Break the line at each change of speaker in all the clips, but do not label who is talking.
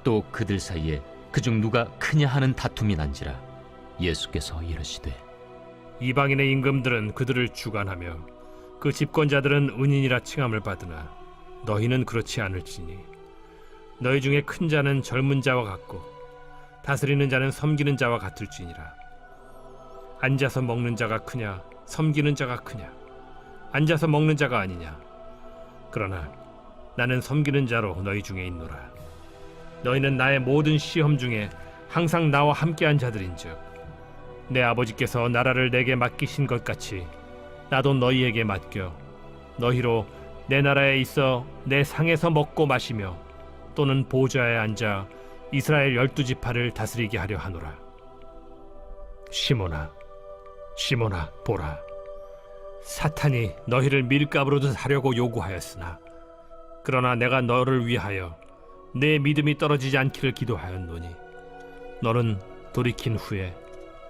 또 그들 사이에 그중 누가 크냐 하는 다툼이 난지라. 예수께서 이르시되
이방인의 임금들은 그들을 주관하며 그 집권자들은 은인이라 칭함을 받으나 너희는 그렇지 않을지니 너희 중에 큰 자는 젊은 자와 같고 다스리는 자는 섬기는 자와 같을지니라. 앉아서 먹는 자가 크냐 섬기는 자가 크냐? 앉아서 먹는 자가 아니냐? 그러나 나는 섬기는 자로 너희 중에 있노라. 너희는 나의 모든 시험 중에 항상 나와 함께한 자들인즉 내 아버지께서 나라를 내게 맡기신 것 같이 나도 너희에게 맡겨 너희로 내 나라에 있어 내 상에서 먹고 마시며 또는 보좌에 앉아 이스라엘 12지파를 다스리게 하려 하노라. 시몬아, 시몬아, 보라. 사탄이 너희를 밀가루로 하려고 요구하였으나 그러나 내가 너를 위하여 내 믿음이 떨어지지 않기를 기도하였노니 너는 돌이킨 후에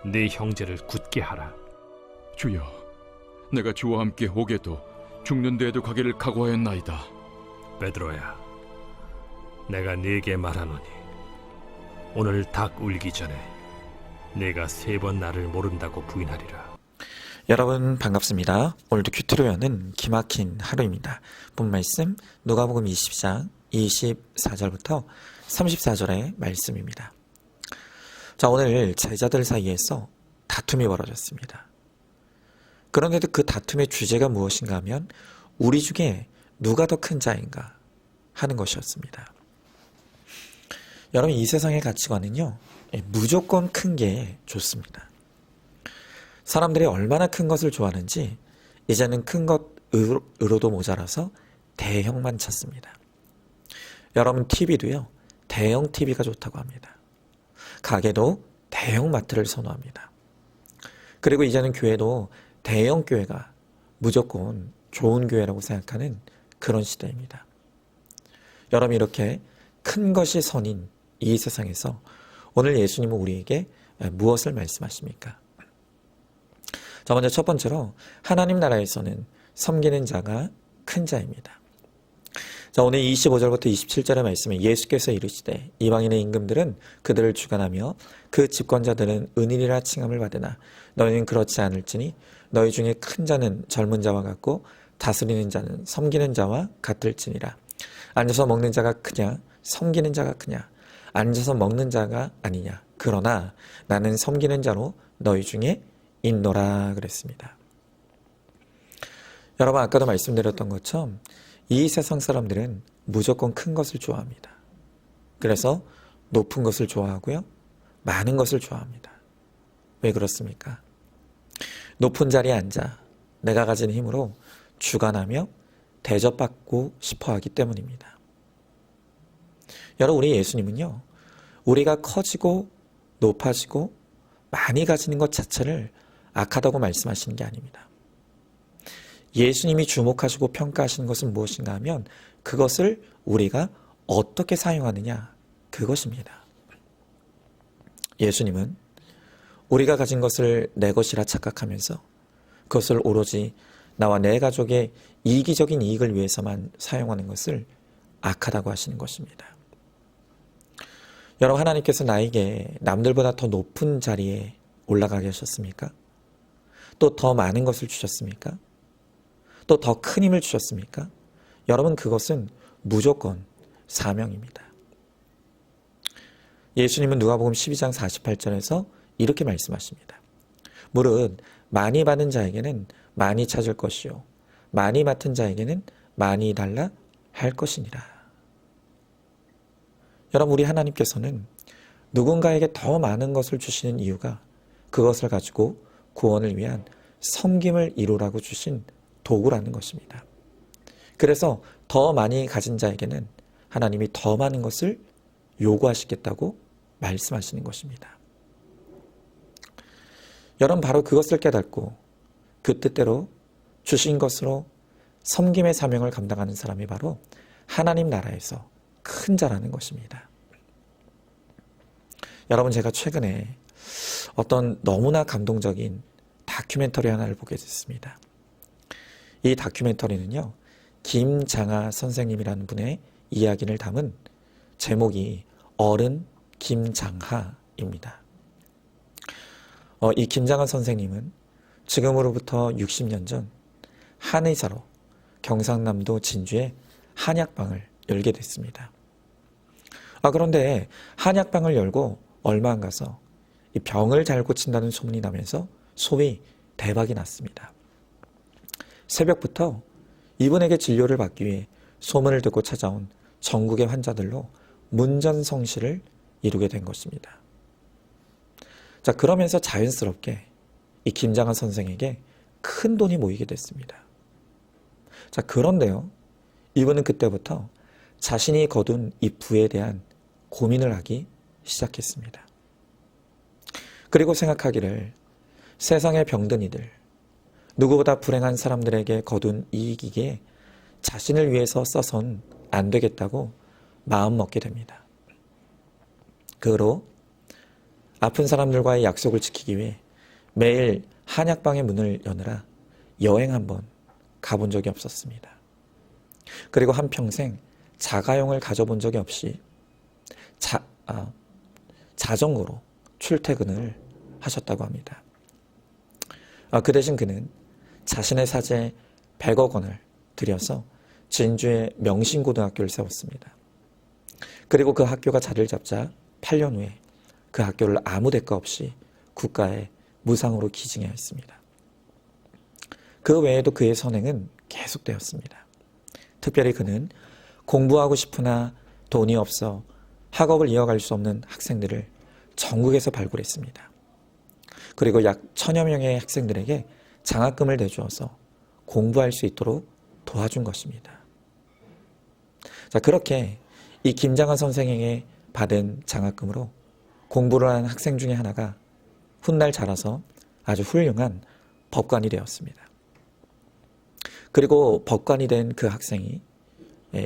네 형제를 굳게 하라.
주여, 내가 주와 함께 오게도 죽는 데에도 가기를 각오하였나이다.
베드로야, 내가 네게 말하노니 오늘 닭 울기 전에 네가 3번 나를 모른다고 부인하리라.
여러분 반갑습니다. 오늘도 큐티로 여는 기막힌 하루입니다. 본 말씀 누가복음 20장 24절부터 34절의 말씀입니다. 자, 오늘 제자들 사이에서 다툼이 벌어졌습니다. 그런데도 그 다툼의 주제가 무엇인가 하면 우리 중에 누가 더 큰 자인가 하는 것이었습니다. 여러분, 이 세상의 가치관은요, 무조건 큰 게 좋습니다. 사람들이 얼마나 큰 것을 좋아하는지 이제는 큰 것으로도 모자라서 대형만 찾습니다. 여러분, TV도요, 대형 TV가 좋다고 합니다. 가게도 대형 마트를 선호합니다. 그리고 이제는 교회도 대형 교회가 무조건 좋은 교회라고 생각하는 그런 시대입니다. 여러분, 이렇게 큰 것이 선인 이 세상에서 오늘 예수님은 우리에게 무엇을 말씀하십니까? 자, 먼저 첫 번째로 하나님 나라에서는 섬기는 자가 큰 자입니다. 자, 오늘 25절부터 27절의 말씀에 예수께서 이르시되 이방인의 임금들은 그들을 주관하며 그 집권자들은 은인이라 칭함을 받으나 너희는 그렇지 않을지니 너희 중에 큰 자는 젊은 자와 같고 다스리는 자는 섬기는 자와 같을지니라. 앉아서 먹는 자가 크냐 섬기는 자가 크냐? 앉아서 먹는 자가 아니냐? 그러나 나는 섬기는 자로 너희 중에 있노라 그랬습니다. 여러분, 아까도 말씀드렸던 것처럼 이 세상 사람들은 무조건 큰 것을 좋아합니다. 그래서 높은 것을 좋아하고요, 많은 것을 좋아합니다. 왜 그렇습니까? 높은 자리에 앉아 내가 가진 힘으로 주관하며 대접받고 싶어 하기 때문입니다. 여러분, 우리 예수님은요, 우리가 커지고 높아지고 많이 가지는 것 자체를 악하다고 말씀하시는 게 아닙니다. 예수님이 주목하시고 평가하시는 것은 무엇인가 하면 그것을 우리가 어떻게 사용하느냐, 그것입니다. 예수님은 우리가 가진 것을 내 것이라 착각하면서 그것을 오로지 나와 내 가족의 이기적인 이익을 위해서만 사용하는 것을 악하다고 하시는 것입니다. 여러분, 하나님께서 나에게 남들보다 더 높은 자리에 올라가게 하셨습니까? 또 더 많은 것을 주셨습니까? 또 더 큰 힘을 주셨습니까? 여러분, 그것은 무조건 사명입니다. 예수님은 누가복음 12장 48절에서 이렇게 말씀하십니다. 무릇 많이 받은 자에게는 많이 찾을 것이요 많이 맡은 자에게는 많이 달라 할 것이니라. 여러분, 우리 하나님께서는 누군가에게 더 많은 것을 주시는 이유가 그것을 가지고 구원을 위한 섬김을 이루라고 주신 도구라는 것입니다. 그래서 더 많이 가진 자에게는 하나님이 더 많은 것을 요구하시겠다고 말씀하시는 것입니다. 여러분, 바로 그것을 깨닫고 그 뜻대로 주신 것으로 섬김의 사명을 감당하는 사람이 바로 하나님 나라에서 큰 자라는 것입니다. 여러분, 제가 최근에 어떤 너무나 감동적인 다큐멘터리 하나를 보게 됐습니다. 이 다큐멘터리는요, 김장하 선생님이라는 분의 이야기를 담은 제목이 어른 김장하입니다. 이 김장하 선생님은 지금으로부터 60년 전 한의사로 경상남도 진주에 한약방을 열게 됐습니다. 그런데 한약방을 열고 얼마 안 가서 이 병을 잘 고친다는 소문이 나면서 소위 대박이 났습니다. 새벽부터 이분에게 진료를 받기 위해 소문을 듣고 찾아온 전국의 환자들로 문전성시를 이루게 된 것입니다. 자, 그러면서 자연스럽게 이 김장하 선생에게 큰 돈이 모이게 됐습니다. 자, 그런데요, 이분은 그때부터 자신이 거둔 이 부에 대한 고민을 하기 시작했습니다. 그리고 생각하기를 세상에 병든 이들, 누구보다 불행한 사람들에게 거둔 이익이기에 자신을 위해서 써선 안 되겠다고 마음먹게 됩니다. 그 후로 아픈 사람들과의 약속을 지키기 위해 매일 한약방의 문을 여느라 여행 한번 가본 적이 없었습니다. 그리고 한평생 자가용을 가져본 적이 없이 자전거로 출퇴근을 하셨다고 합니다. 그 대신 그는 자신의 사재에 100억 원을 들여서 진주의 명신고등학교를 세웠습니다. 그리고 그 학교가 자리를 잡자 8년 후에 그 학교를 아무 대가 없이 국가에 무상으로 기증해야 했습니다. 그 외에도 그의 선행은 계속되었습니다. 특별히 그는 공부하고 싶으나 돈이 없어 학업을 이어갈 수 없는 학생들을 전국에서 발굴했습니다. 그리고 약 1000여 명의 학생들에게 장학금을 내주어서 공부할 수 있도록 도와준 것입니다. 자, 그렇게 이 김장하 선생에게 받은 장학금으로 공부를 한 학생 중에 하나가 훗날 자라서 아주 훌륭한 법관이 되었습니다. 그리고 법관이 된 그 학생이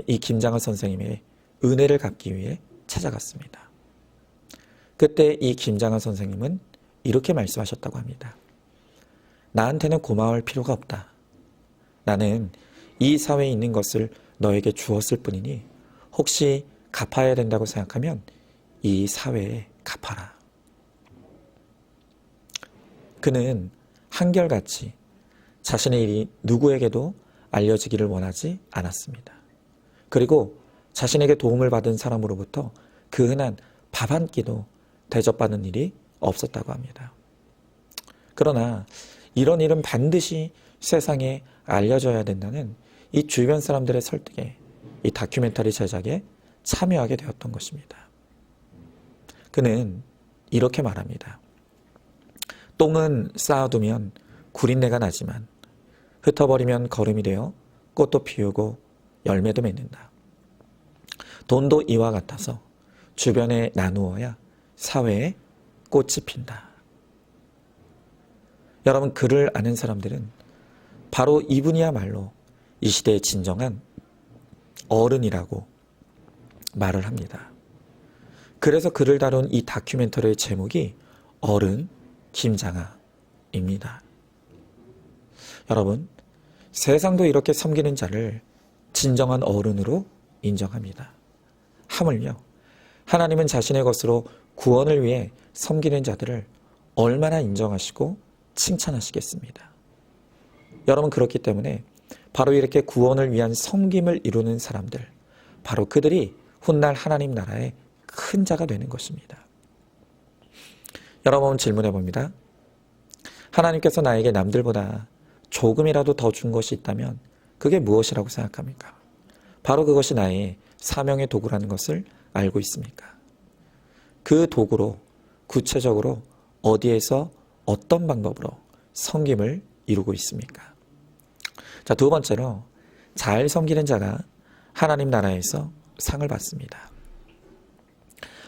이 김장하 선생님의 은혜를 갚기 위해 찾아갔습니다. 그때 이 김장하 선생님은 이렇게 말씀하셨다고 합니다. 나한테는 고마울 필요가 없다. 나는 이 사회에 있는 것을 너에게 주었을 뿐이니 혹시 갚아야 된다고 생각하면 이 사회에 갚아라. 그는 한결같이 자신의 일이 누구에게도 알려지기를 원하지 않았습니다. 그리고 자신에게 도움을 받은 사람으로부터 그 흔한 밥 한 끼도 대접받는 일이 없었다고 합니다. 그러나 이런 일은 반드시 세상에 알려져야 된다는 이 주변 사람들의 설득에 이 다큐멘터리 제작에 참여하게 되었던 것입니다. 그는 이렇게 말합니다. 똥은 쌓아두면 구린내가 나지만 흩어버리면 거름이 되어 꽃도 피우고 열매도 맺는다. 돈도 이와 같아서 주변에 나누어야 사회에 꽃이 핀다. 여러분, 그를 아는 사람들은 바로 이분이야말로 이 시대의 진정한 어른이라고 말을 합니다. 그래서 그를 다룬 이 다큐멘터리의 제목이 어른 김장하입니다. 여러분, 세상도 이렇게 섬기는 자를 진정한 어른으로 인정합니다. 하물며 하나님은 자신의 것으로 구원을 위해 섬기는 자들을 얼마나 인정하시고 칭찬하시겠습니다. 여러분, 그렇기 때문에 바로 이렇게 구원을 위한 섬김을 이루는 사람들, 바로 그들이 훗날 하나님 나라의 큰 자가 되는 것입니다. 여러분, 질문해 봅니다. 하나님께서 나에게 남들보다 조금이라도 더 준 것이 있다면 그게 무엇이라고 생각합니까? 바로 그것이 나의 사명의 도구라는 것을 알고 있습니까? 그 도구로 구체적으로 어디에서 어떤 방법으로 섬김을 이루고 있습니까? 자, 두 번째로 잘 섬기는 자가 하나님 나라에서 상을 받습니다.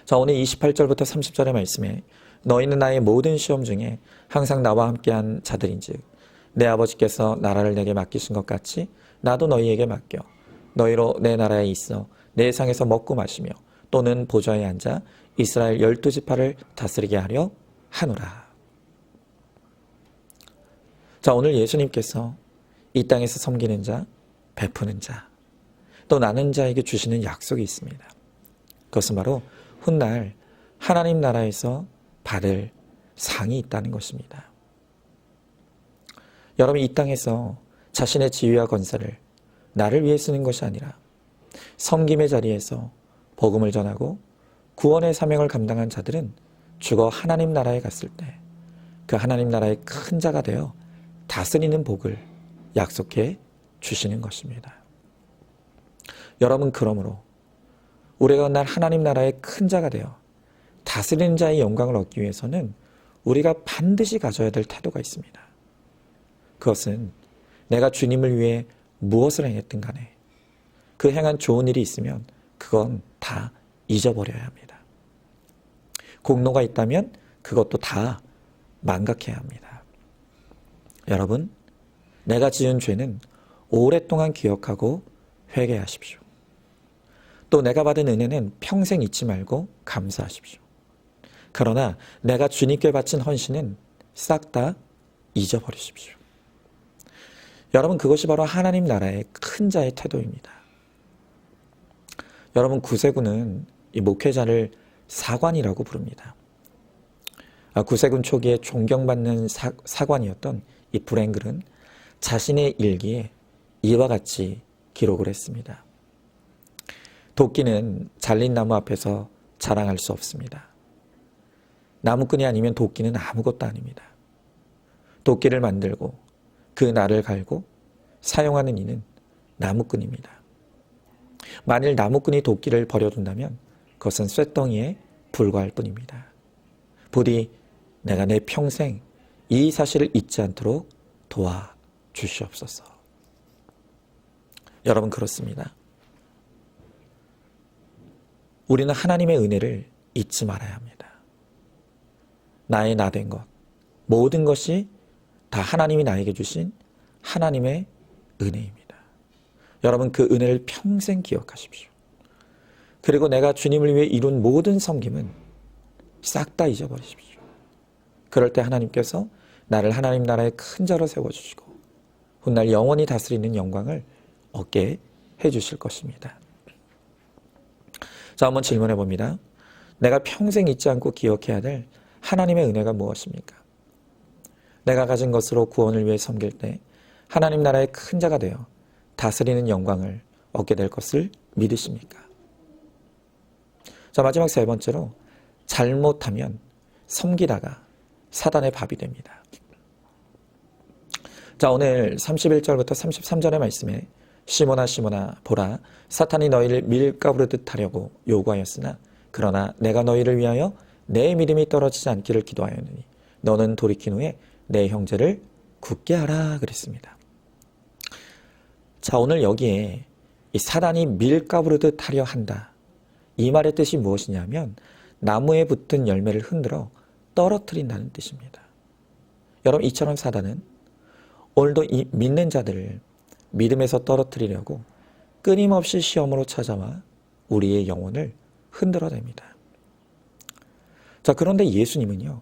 자, 오늘 28절부터 30절의 말씀에 너희는 나의 모든 시험 중에 항상 나와 함께한 자들인즉 내 아버지께서 나라를 내게 맡기신 것 같이 나도 너희에게 맡겨 너희로 내 나라에 있어 내 상에서 먹고 마시며 또는 보좌에 앉아 이스라엘 12지파를 다스리게 하려 하노라. 자, 오늘 예수님께서 이 땅에서 섬기는 자, 베푸는 자, 또 나는 자에게 주시는 약속이 있습니다. 그것은 바로 훗날 하나님 나라에서 받을 상이 있다는 것입니다. 여러분, 이 땅에서 자신의 지위와 권세를 나를 위해 쓰는 것이 아니라 섬김의 자리에서 복음을 전하고 구원의 사명을 감당한 자들은 죽어 하나님 나라에 갔을 때 그 하나님 나라의 큰 자가 되어 다스리는 복을 약속해 주시는 것입니다. 여러분, 그러므로 우리가 날 하나님 나라의 큰 자가 되어 다스리는 자의 영광을 얻기 위해서는 우리가 반드시 가져야 될 태도가 있습니다. 그것은 내가 주님을 위해 무엇을 행했든 간에 그 행한 좋은 일이 있으면 그건 다 잊어버려야 합니다. 공로가 있다면 그것도 다 망각해야 합니다. 여러분, 내가 지은 죄는 오랫동안 기억하고 회개하십시오. 또 내가 받은 은혜는 평생 잊지 말고 감사하십시오. 그러나 내가 주님께 바친 헌신은 싹 다 잊어버리십시오. 여러분, 그것이 바로 하나님 나라의 큰 자의 태도입니다. 여러분, 구세군은 이 목회자를 사관이라고 부릅니다. 구세군 초기에 존경받는 사관이었던 이 불행글은 자신의 일기에 이와 같이 기록을 했습니다. 도끼는 잘린 나무 앞에서 자랑할 수 없습니다. 나무꾼이 아니면 도끼는 아무것도 아닙니다. 도끼를 만들고 그 날을 갈고 사용하는 이는 나무꾼입니다. 만일 나무꾼이 도끼를 버려둔다면 그것은 쇳덩이에 불과할 뿐입니다. 부디 내가 내 평생 이 사실을 잊지 않도록 도와주시옵소서. 여러분, 그렇습니다. 우리는 하나님의 은혜를 잊지 말아야 합니다. 나의 나된 것, 모든 것이 다 하나님이 나에게 주신 하나님의 은혜입니다. 여러분, 그 은혜를 평생 기억하십시오. 그리고 내가 주님을 위해 이룬 모든 섬김은 싹 다 잊어버리십시오. 그럴 때 하나님께서 나를 하나님 나라의 큰 자로 세워주시고 훗날 영원히 다스리는 영광을 얻게 해주실 것입니다. 자, 한번 질문해 봅니다. 내가 평생 잊지 않고 기억해야 될 하나님의 은혜가 무엇입니까? 내가 가진 것으로 구원을 위해 섬길 때 하나님 나라의 큰 자가 되어 다스리는 영광을 얻게 될 것을 믿으십니까? 자, 마지막 세 번째로, 잘못하면 섬기다가 사단의 밥이 됩니다. 자, 오늘 31절부터 33절의 말씀에 시몬아 시몬아 보라, 사탄이 너희를 밀가부르듯 하려고 요구하였으나 그러나 내가 너희를 위하여 내 믿음이 떨어지지 않기를 기도하였느니 너는 돌이킨 후에 내 형제를 굳게 하라 그랬습니다. 자, 오늘 여기에 이 사단이 밀가부르듯 하려 한다, 이 말의 뜻이 무엇이냐면 나무에 붙은 열매를 흔들어 떨어뜨린다는 뜻입니다. 여러분, 이처럼 사단은 오늘도 이 믿는 자들을 믿음에서 떨어뜨리려고 끊임없이 시험으로 찾아와 우리의 영혼을 흔들어댑니다. 자, 그런데 예수님은요,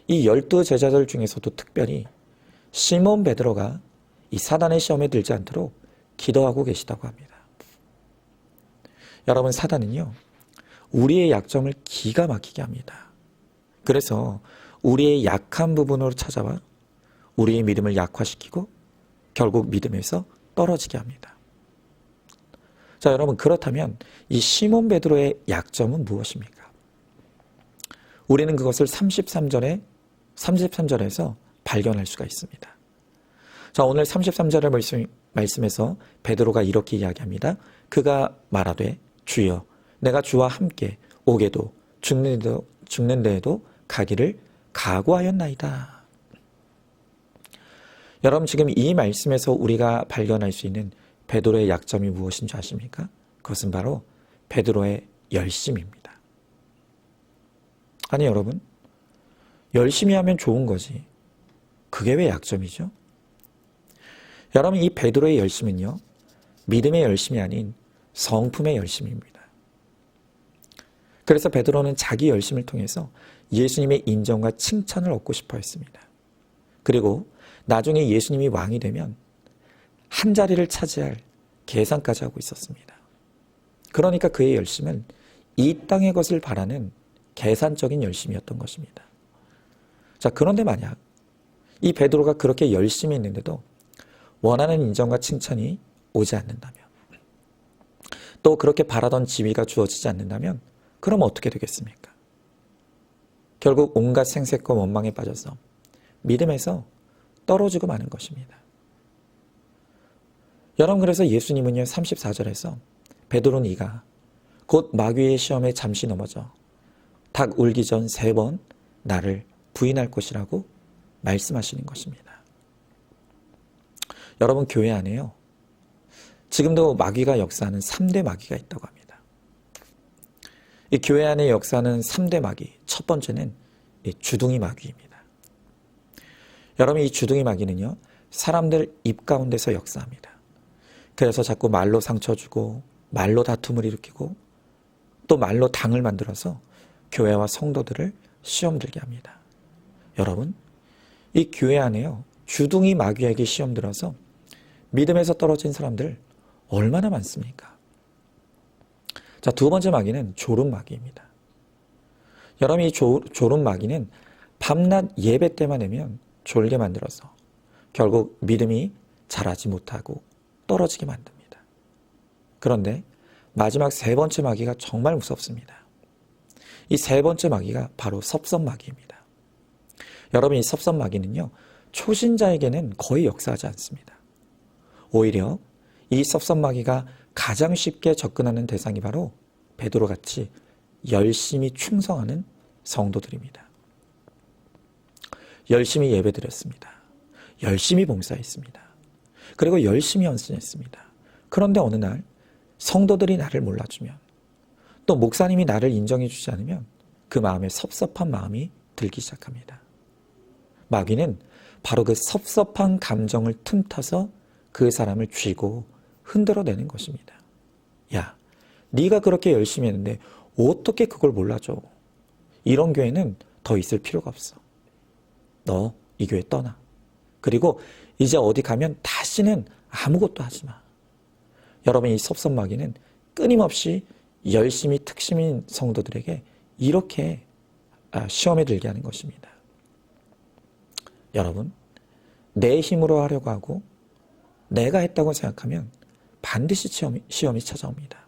이 12 제자들 중에서도 특별히 시몬 베드로가 이 사단의 시험에 들지 않도록 기도하고 계시다고 합니다. 여러분, 사단은요, 우리의 약점을 기가 막히게 합니다. 그래서 우리의 약한 부분으로 찾아와 우리의 믿음을 약화시키고 결국 믿음에서 떨어지게 합니다. 자, 여러분, 그렇다면 이 시몬 베드로의 약점은 무엇입니까? 우리는 그것을 33절에서 발견할 수가 있습니다. 자, 오늘 33절의 말씀에서 베드로가 이렇게 이야기합니다. 그가 말하되 주여, 내가 주와 함께 오게도 죽는 데에도 가기를 각오하였나이다. 여러분, 지금 이 말씀에서 우리가 발견할 수 있는 베드로의 약점이 무엇인 줄 아십니까? 그것은 바로 베드로의 열심입니다. 아니, 여러분, 열심히 하면 좋은 거지, 그게 왜 약점이죠? 여러분, 이 베드로의 열심은요, 믿음의 열심이 아닌 성품의 열심입니다. 그래서 베드로는 자기 열심을 통해서 예수님의 인정과 칭찬을 얻고 싶어 했습니다. 그리고 나중에 예수님이 왕이 되면 한 자리를 차지할 계산까지 하고 있었습니다. 그러니까 그의 열심은 이 땅의 것을 바라는 계산적인 열심이었던 것입니다. 자, 그런데 만약 이 베드로가 그렇게 열심히 했는데도 원하는 인정과 칭찬이 오지 않는다면, 또 그렇게 바라던 지위가 주어지지 않는다면 그럼 어떻게 되겠습니까? 결국 온갖 생색과 원망에 빠져서 믿음에서 떨어지고 마는 것입니다. 여러분, 그래서 예수님은요 34절에서 베드로 네가 곧 마귀의 시험에 잠시 넘어져 닭 울기 전 3번 나를 부인할 것이라고 말씀하시는 것입니다. 여러분, 교회 안에요 지금도 마귀가 역사하는 3대 마귀가 있다고 합니다. 이 교회 안에 역사하는 3대 마귀, 첫 번째는 이 주둥이 마귀입니다. 여러분, 이 주둥이 마귀는요 사람들 입 가운데서 역사합니다. 그래서 자꾸 말로 상처 주고 말로 다툼을 일으키고 또 말로 당을 만들어서 교회와 성도들을 시험 들게 합니다. 여러분, 이 교회 안에요 주둥이 마귀에게 시험 들어서 믿음에서 떨어진 사람들 얼마나 많습니까? 자, 두 번째 마귀는 졸음 마귀입니다. 여러분, 이 졸음 마귀는 밤낮 예배 때만 되면 졸게 만들어서 결국 믿음이 자라지 못하고 떨어지게 만듭니다. 그런데 마지막 3번째 마귀가 정말 무섭습니다. 이 3번째 마귀가 바로 섭섭 마귀입니다. 여러분, 이 섭섭 마귀는요 초신자에게는 거의 역사하지 않습니다. 오히려 이 섭섭 마귀가 가장 쉽게 접근하는 대상이 바로 베드로같이 열심히 충성하는 성도들입니다. 열심히 예배드렸습니다. 열심히 봉사했습니다. 그리고 열심히 헌신했습니다. 그런데 어느 날 성도들이 나를 몰라주면, 또 목사님이 나를 인정해 주지 않으면 그 마음에 섭섭한 마음이 들기 시작합니다. 마귀는 바로 그 섭섭한 감정을 틈타서 그 사람을 쥐고 흔들어내는 것입니다. 야, 네가 그렇게 열심히 했는데 어떻게 그걸 몰라줘? 이런 교회는 더 있을 필요가 없어. 너 이 교회 떠나. 그리고 이제 어디 가면 다시는 아무것도 하지 마. 여러분, 이 섭섭 마귀는 끊임없이 열심히 특심인 성도들에게 이렇게 시험에 들게 하는 것입니다. 여러분, 내 힘으로 하려고 하고 내가 했다고 생각하면 반드시 시험이 찾아옵니다.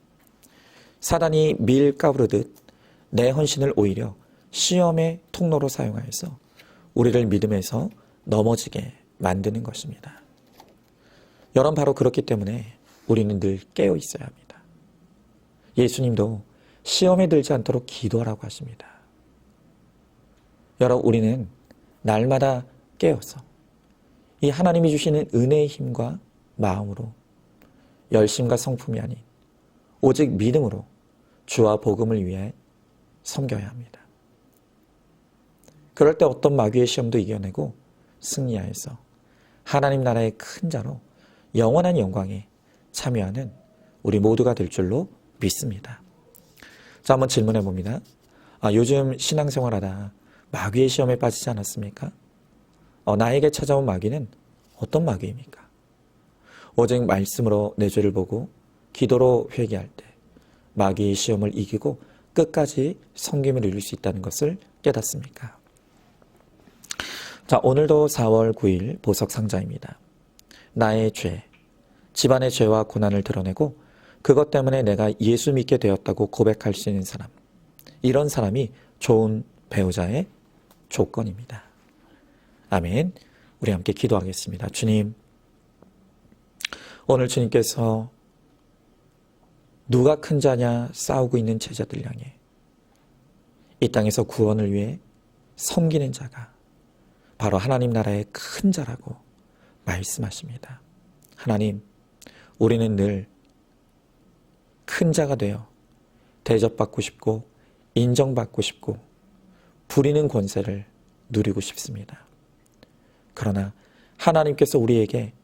사단이 밀 까부르듯 내 헌신을 오히려 시험의 통로로 사용하여서 우리를 믿음에서 넘어지게 만드는 것입니다. 여러분, 바로 그렇기 때문에 우리는 늘 깨어 있어야 합니다. 예수님도 시험에 들지 않도록 기도하라고 하십니다. 여러분, 우리는 날마다 깨어서 이 하나님이 주시는 은혜의 힘과 마음으로 열심과 성품이 아닌 오직 믿음으로 주와 복음을 위해 섬겨야 합니다. 그럴 때 어떤 마귀의 시험도 이겨내고 승리하여서 하나님 나라의 큰 자로 영원한 영광에 참여하는 우리 모두가 될 줄로 믿습니다. 자, 한번 질문해 봅니다. 요즘 신앙생활하다 마귀의 시험에 빠지지 않았습니까? 나에게 찾아온 마귀는 어떤 마귀입니까? 오직 말씀으로 내 죄를 보고 기도로 회개할 때 마귀의 시험을 이기고 끝까지 성김을 이룰 수 있다는 것을 깨닫습니까? 자, 오늘도 4월 9일 보석상자입니다. 나의 죄, 집안의 죄와 고난을 드러내고 그것 때문에 내가 예수 믿게 되었다고 고백할 수 있는 사람, 이런 사람이 좋은 배우자의 조건입니다. 아멘. 우리 함께 기도하겠습니다. 주님, 오늘 주님께서 누가 큰 자냐 싸우고 있는 제자들 향해 이 땅에서 구원을 위해 섬기는 자가 바로 하나님 나라의 큰 자라고 말씀하십니다. 하나님, 우리는 늘 큰 자가 되어 대접받고 싶고 인정받고 싶고 부리는 권세를 누리고 싶습니다. 그러나 하나님께서 우리에게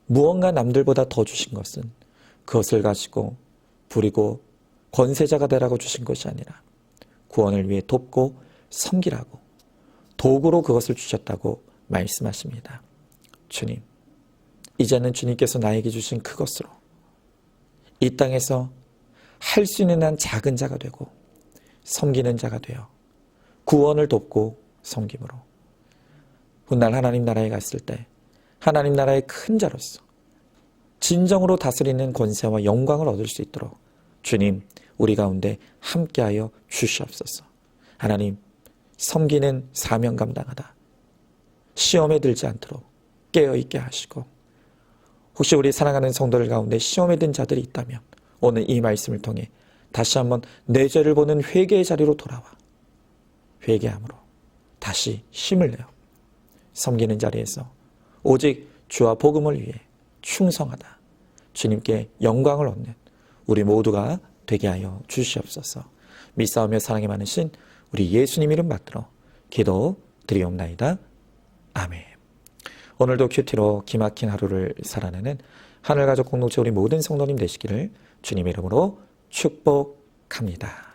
무언가 남들보다 더 주신 것은 그것을 가지고 부리고 권세자가 되라고 주신 것이 아니라 구원을 위해 돕고 섬기라고 도구로 그것을 주셨다고 말씀하십니다. 주님, 이제는 주님께서 나에게 주신 그것으로 이 땅에서 할 수 있는 한 작은 자가 되고 섬기는 자가 되어 구원을 돕고 섬김으로 훗날 하나님 나라에 갔을 때 하나님 나라의 큰 자로서 진정으로 다스리는 권세와 영광을 얻을 수 있도록 주님 우리 가운데 함께하여 주시옵소서. 하나님 섬기는 사명 감당하다 시험에 들지 않도록 깨어있게 하시고 혹시 우리 사랑하는 성도들 가운데 시험에 든 자들이 있다면 오늘 이 말씀을 통해 다시 한번 내 죄를 보는 회개의 자리로 돌아와 회개함으로 다시 힘을 내어 섬기는 자리에서 오직 주와 복음을 위해 충성하다 주님께 영광을 얻는 우리 모두가 되게 하여 주시옵소서. 믿사오며 사랑이 많으신 우리 예수님 이름 받들어 기도 드리옵나이다. 아멘. 오늘도 큐티로 기막힌 하루를 살아내는 하늘가족 공동체 우리 모든 성도님 되시기를 주님의 이름으로 축복합니다.